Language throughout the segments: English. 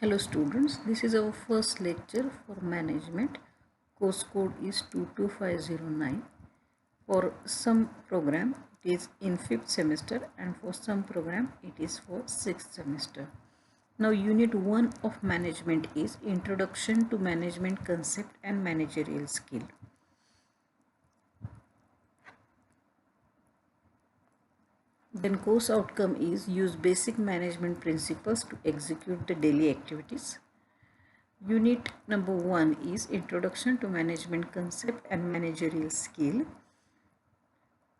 Hello students, this is our first lecture for management. Course code is 22509. For some program it is in 5th semester and for some program it is for 6th semester. Now unit 1 of management is Introduction to Management Concept and Managerial Skill. Then course outcome is use basic management principles to execute the daily activities. Unit number 1 is Introduction to Management Concept and Managerial Skill.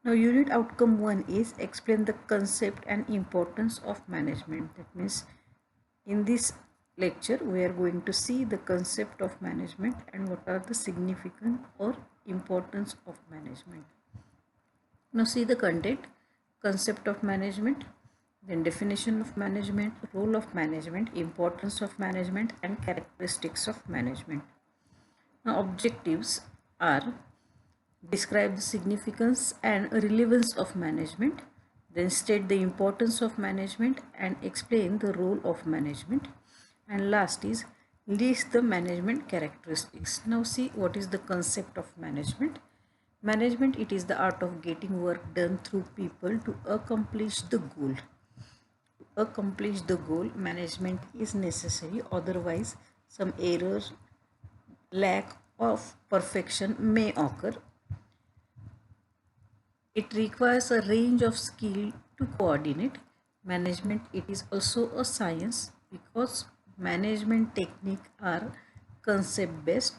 Now unit outcome 1 is explain the concept and importance of management. That means in this lecture we are going to see the concept of management and what are the significance or importance of management. Now see the content, concept of management, then definition of management, role of management, importance of management and characteristics of management. Now objectives are describe the significance and relevance of management, then state the importance of management and explain the role of management, and last is list the management characteristics. Now see what is the concept of management. Management, it is the art of getting work done through people to accomplish the goal. To accomplish the goal, management is necessary, otherwise some errors, lack of perfection may occur. It requires a range of skill to coordinate. Management, it is also a science because management techniques are concept based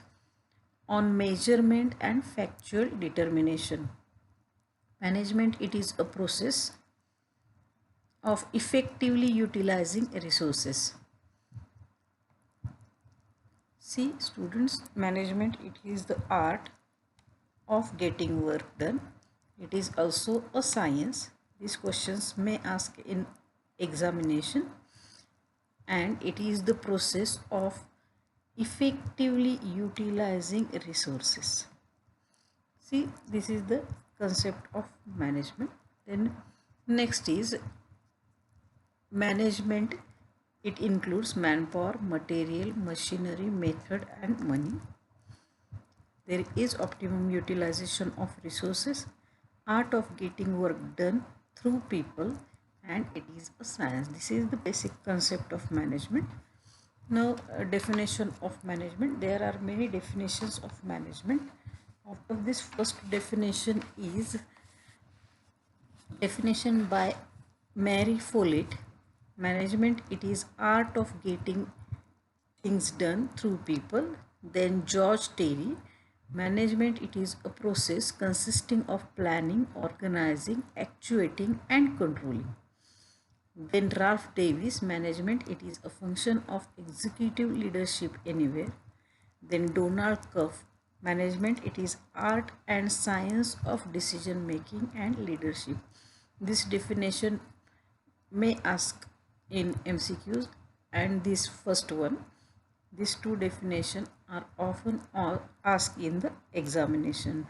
on measurement and factual determination. Management, it is a process of effectively utilizing resources. See students, management, it is the art of getting work done. It is also a science. These questions may ask in examination, and it is the process of effectively utilizing resources. See, this is the concept of management. Then next is management. It includes manpower, material, machinery, method and money. There is optimum utilization of resources, art of getting work done through people, and it is a science. This is the basic concept of management. Now definition of management. There are many definitions of management. Out of this, first definition is definition by Mary Follett. Management, it is art of getting things done through people. Then George Terry, management, it is a process consisting of planning, organizing, actuating and controlling. Then Ralph Davis, management, it is a function of executive leadership anywhere. Then Donald Cuff, management, it is art and science of decision making and leadership. This definition may ask in MCQs, and this first one, these two definitions are often asked in the examination.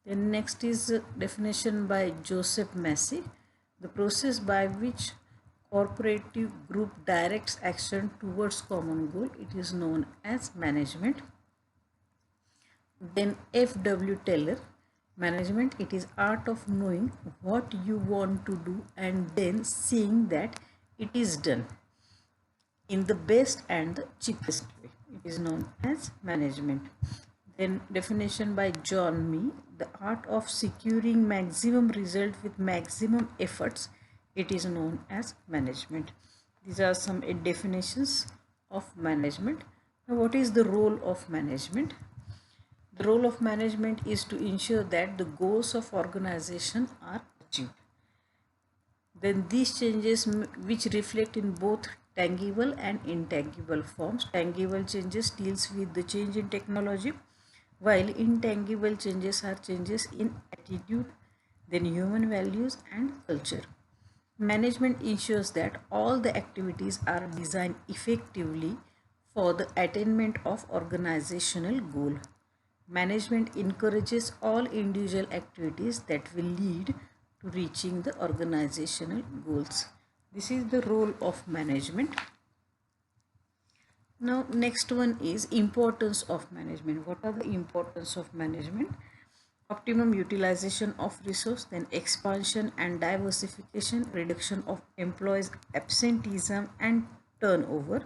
Then next is definition by Joseph Massey, the process by which cooperative group directs action towards common goal, it is known as management. Then F.W. Taylor, management, it is art of knowing what you want to do and then seeing that it is done in the best and the cheapest way. It is known as management. Then definition by John Mee, the art of securing maximum result with maximum efforts, it is known as management. These are some definitions of management. Now what is the role of management? The role of management is to ensure that the goals of organization are achieved. Then these changes which reflect in both tangible and intangible forms. Tangible changes deals with the change in technology, while intangible changes are changes in attitude, then human values and culture. Management ensures that all the activities are designed effectively for the attainment of organizational goal. Management encourages all individual activities that will lead to reaching the organizational goals. This is the role of management. Now next one is importance of management. What are the importance of management? Optimum utilization of resource, then expansion and diversification, reduction of employees absenteeism and turnover,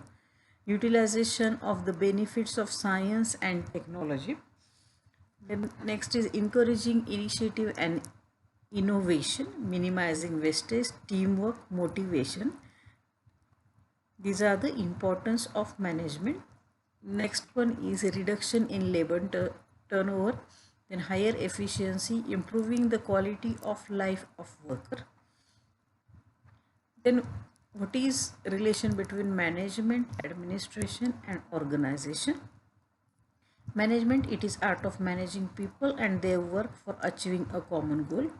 utilization of the benefits of science and technology. Then next is encouraging initiative and innovation, minimizing wastage, teamwork, motivation. These are the importance of management. Next one is a reduction in labor turnover, then higher efficiency, improving the quality of life of worker. Then what is relation between management, administration and organization? Management, it is art of managing people and their work for achieving a common goal,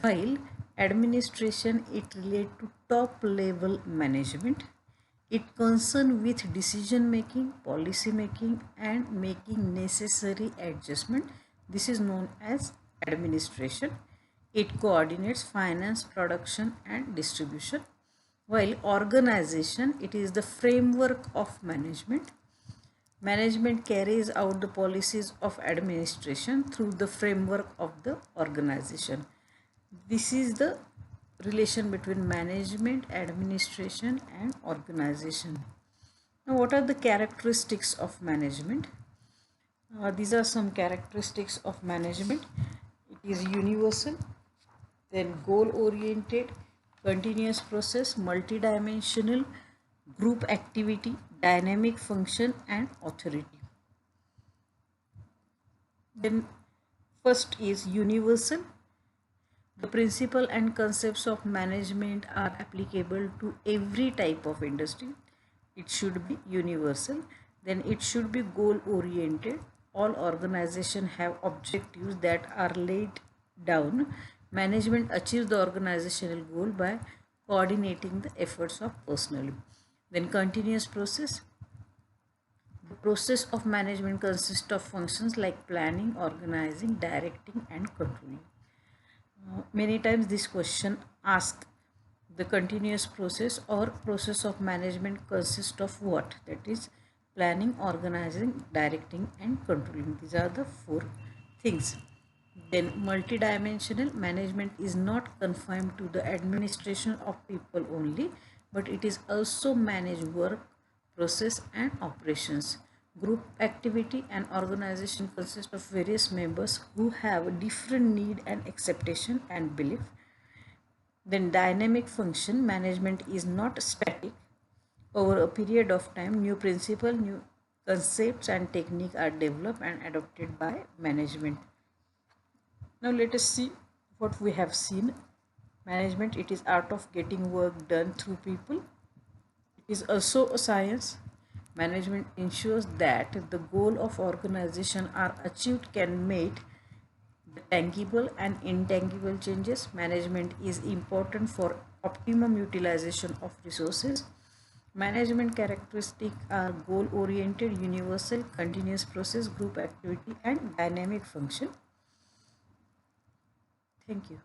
while administration, it relate to top level management. It concern with decision making, policy making and making necessary adjustment. This is known as administration. It coordinates finance, production and distribution, while organization, it is the framework of management. Management carries out the policies of administration through the framework of the organization. This is the relation between management, administration and organization. Now what are the characteristics of management? These are some characteristics of management. It is universal, then goal oriented, continuous process, multidimensional, group activity, dynamic function and authority. Then first is universal. The principle and concepts of management are applicable to every type of industry. It should be universal. Then it should be goal oriented. All organizations have objectives that are laid down. Management achieves the organizational goal by coordinating the efforts of personnel. Then continuous process. The process of management consists of functions like planning, organizing, directing and controlling. Many times this question asked, the continuous process or process of management consists of what? That is planning, organizing, directing and controlling. These are the four things. Then multidimensional management is not confined to the administration of people only, but it is also manage work, process and operations. Group activity and organization consist of various members who have different need and expectation and belief. Then dynamic function management is not static. Over a period of time, new principles, new concepts and technique are developed and adopted by management. Now let us see what we have seen. Management, it is art of getting work done through people. It is also a science. Management ensures that the goal of organization are achieved, can meet the tangible and intangible changes. Management is important for optimum utilization of resources. Management characteristics are goal oriented, universal, continuous process, group activity and dynamic function. Thank you.